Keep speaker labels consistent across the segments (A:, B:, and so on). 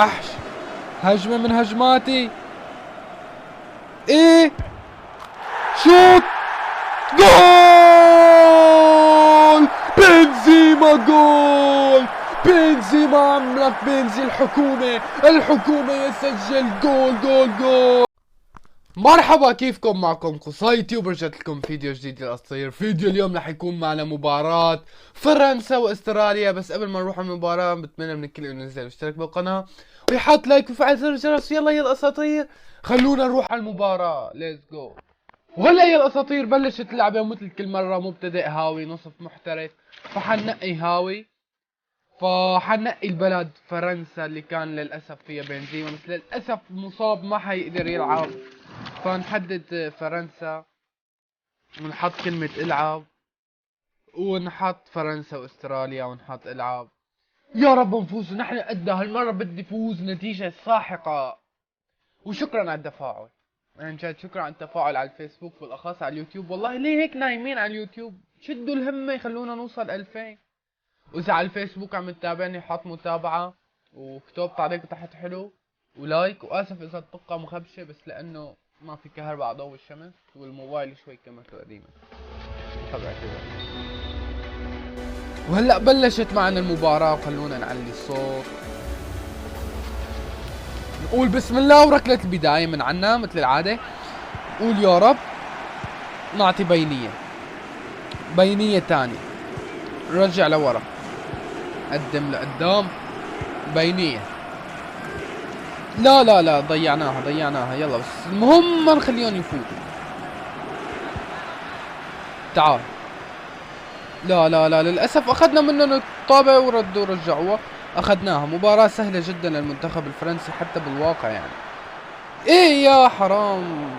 A: وحش. هجمة من هجماتي. ايه شوت جول. بنزيما جول. بنزيما عملك بنزي الحكومة يسجل جول. مرحبا، كيفكم؟ معكم قصي يوتيوب، رجعت لكم فيديو جديد للقصير. فيديو اليوم رح يكون معنا مباراة فرنسا واستراليا. بس قبل ما نروح على المباراة بتمنى من الكل انه ينزل ويشترك بالقناة ويحط لايك ويفعل زر الجرس. يلا يا الاساطير، خلونا نروح على المباراة. ليتس جو. وهلا يا الاساطير بلشت اللعبة، مثل كل مرة مبتدئ هاوي نصف محترف. فحنقي هاوي، فحنقي البلد فرنسا اللي كان للأسف فيها بنزيما، بس للأسف مصاب ما حيقدر يلعب. فنحدد فرنسا ونحط كلمة العب، ونحط فرنسا واستراليا ونحط العب. يا رب نفوز، نحن قدها هالمرة. بدي فوز نتيجة ساحقة. وشكرا على التفاعل، عن جد شكرا على التفاعل على الفيسبوك بالاخص على اليوتيوب. والله ليه هيك نايمين على اليوتيوب؟ شدوا الهمة خلونا نوصل 2000. واذا على الفيسبوك عم تتابعني حط متابعة وكتب تعليق تحت حلو ولايك. واسف اذا الطاقة مخبشة، بس لانه ما في كهرباء على ضوء الشمس والموبايل شوي كاميرته قديمة طبعا كذا. وهلا بلشت معنا المباراة، وخلونا نعلي الصوت. نقول بسم الله وركلة البداية من عنا مثل العادة. قول يا رب. نعطي بينية تاني. رجع لورا، قدم لقدام. بينية. لا ضيعناها. يلا بس المهم ما نخليهم يفوتوا. تعال. لا للأسف أخذنا منهم الطابة وردوا ورجعوها. أخذناها. مباراة سهلة جدا للمنتخب الفرنسي حتى بالواقع يعني. إيه يا حرام.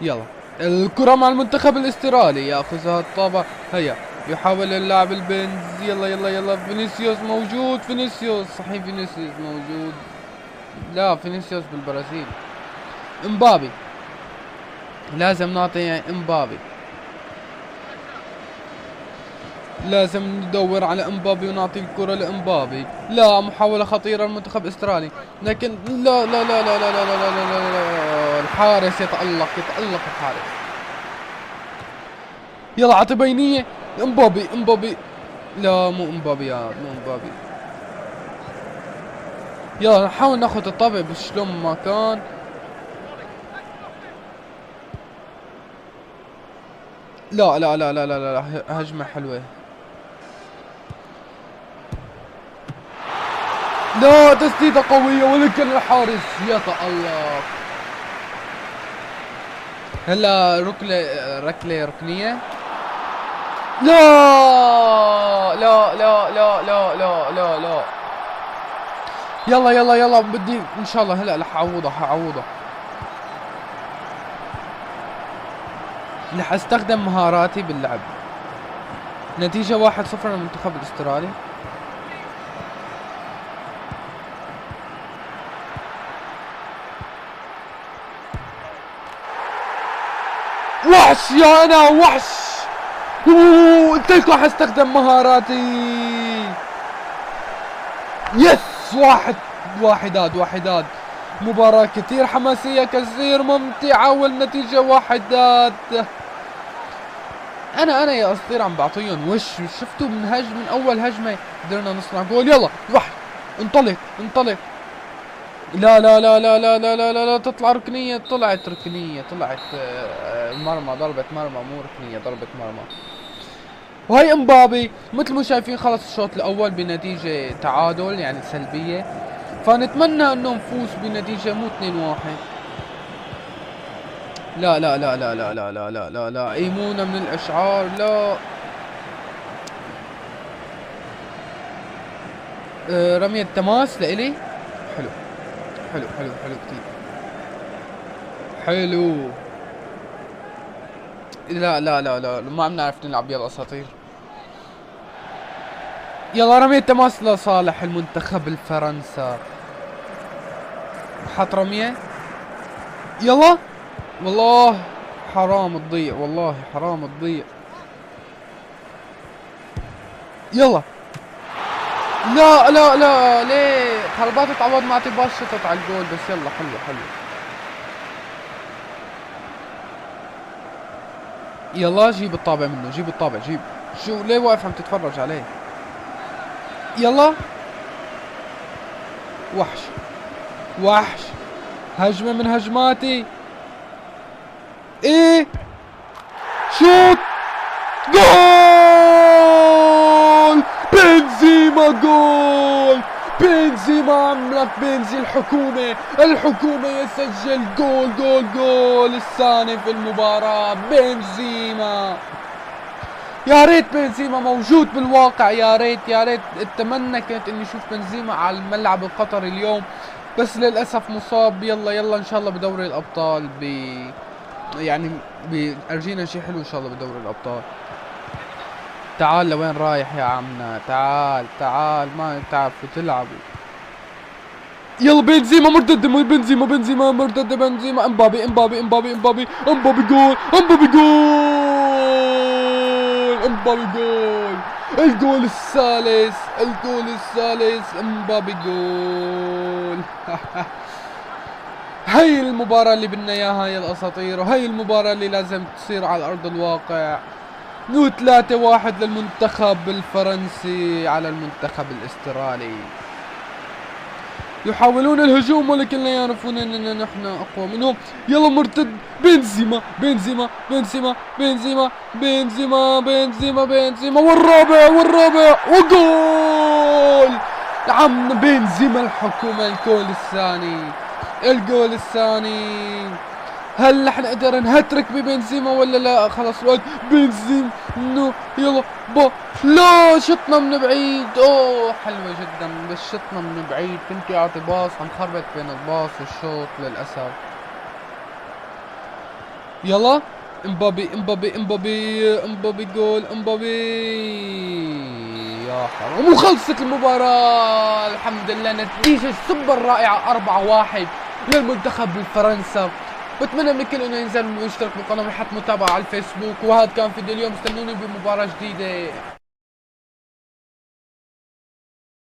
A: يلا الكرة مع المنتخب الاسترالي، يأخذها الطابة. هيا يحاول اللاعب البنز. يلا فينيسيوس موجود. صحيح فينيسيوس موجود. لا فينيسيوس بالبرازيل. امبابي، لازم نعطي امبابي. لازم ندور على امبابي ونعطي الكرة لامبابي. لا، محاولة خطيرة المنتخب الاسترالي، لكن لا. الحارس يتألق الحارس. يلا عطي بينية. امبابي. لا مو امبابي مو امبابي. يلا نحاول ناخذ الطابع بشلون ما كان. لا هجمة حلوة. لا تسديدة قوية، ولكن الحارس يتألق. هلا ركنية. لا. يلا بدي ان شاء الله هلا رح اعوضها. رح استخدم مهاراتي باللعب. نتيجة 1-0 للمنتخب الاسترالي. وحش يا انا وحش. قلت لكم حستخدم مهاراتي. يس. واحدات. مباراة كثير حماسية، كثير ممتعة، والنتيجة 1. انا يا اسطير عم بعطيهم وش. شفتوا من اول هجمة قدرنا نصنع جول. يلا وحش. انطلق. لا تطلع ركنية. طلعت مرمى. ضربة مرمى مو ركنية، ضربة مرمى. وهي امبابي. مثل ما شايفين خلص الشوط الاول بنتيجة تعادل يعني سلبية. فنتمنى انه نفوز بنتيجة مو 2-1. لا ايمونا من الاشعار. لا. رمية تماس لإلي. حلو كتير حلو. لا ما عم نعرف نلعب. يلا اساطير. يلا رمية تماس لصالح المنتخب الفرنسا. حط رمية. يلا. والله حرام تضيع. يلا لا لا لا ليه طلبات تعوض ما اعطي شطط على الجول، بس يلا حلو حلو. يلا جيب الطابع منه، جيب الطابع جيب. شو ليه واقف عم تتفرج عليه؟ يلا وحش وحش. هجمة من هجماتي. ايه شوت جول. بنزيما جول. بنزيما عملك بنزي الحكومة. الحكومة يسجل جول جول جول الثاني في المباراة. بنزيما يا ريت بنزيما موجود بالواقع، يا ريت يا ريت. اتمنى كنت اني اشوف بنزيما على الملعب القطري اليوم، بس للاسف مصاب. يلا يلا ان شاء الله بدوري الابطال يعني ارجينا شيء حلو ان شاء الله بدوري الابطال. تعال لوين رايح يا عمنا؟ تعال تعال ما تعرفوا تلعبوا. يلا بنزيما مرتدة، بنزيما بنزيما مرتدة، بنزيما امبابي امبابي امبابي امبابي امبابي جول امبابي جول امبابي جول. الجول الثالث الجول الثالث امبابي جول. هاي المباراة اللي بدنا اياها يا الاساطير، وهي المباراة اللي لازم تصير على ارض الواقع. 3-1 للمنتخب الفرنسي على المنتخب الاسترالي. يحاولون الهجوم ولكن لا يعرفون اننا نحن اقوى منهم. يلا مرتد بنزيما بنزيما بنزيما بنزيما بنزيما بنزيما بنزيما والرابع والرابع وجول. عم بنزيما الحكومة. الجول الثاني الجول الثاني. هل نحن نقدر نهترك ببنزيما ولا لا؟ خلص الوقت. بنزيما نو يلا با. لا شطنا من بعيد. اوه حلوة جدا بس شطنا من بعيد. كنت اعطي باص عم خربط بين الباص والشوط للاسف. يلا امبابي امبابي امبابي امبابي جول امبابي. يا حرام وخلصت المباراة الحمد لله. نتيجة سوبر رائعة 4-1 للمنتخب الفرنسي. بتمنى من الكل انه ينزل ويشترك بالقناة ويحط متابعة على الفيسبوك. وهذا كان فيديو اليوم، استنوني بمباراة جديدة.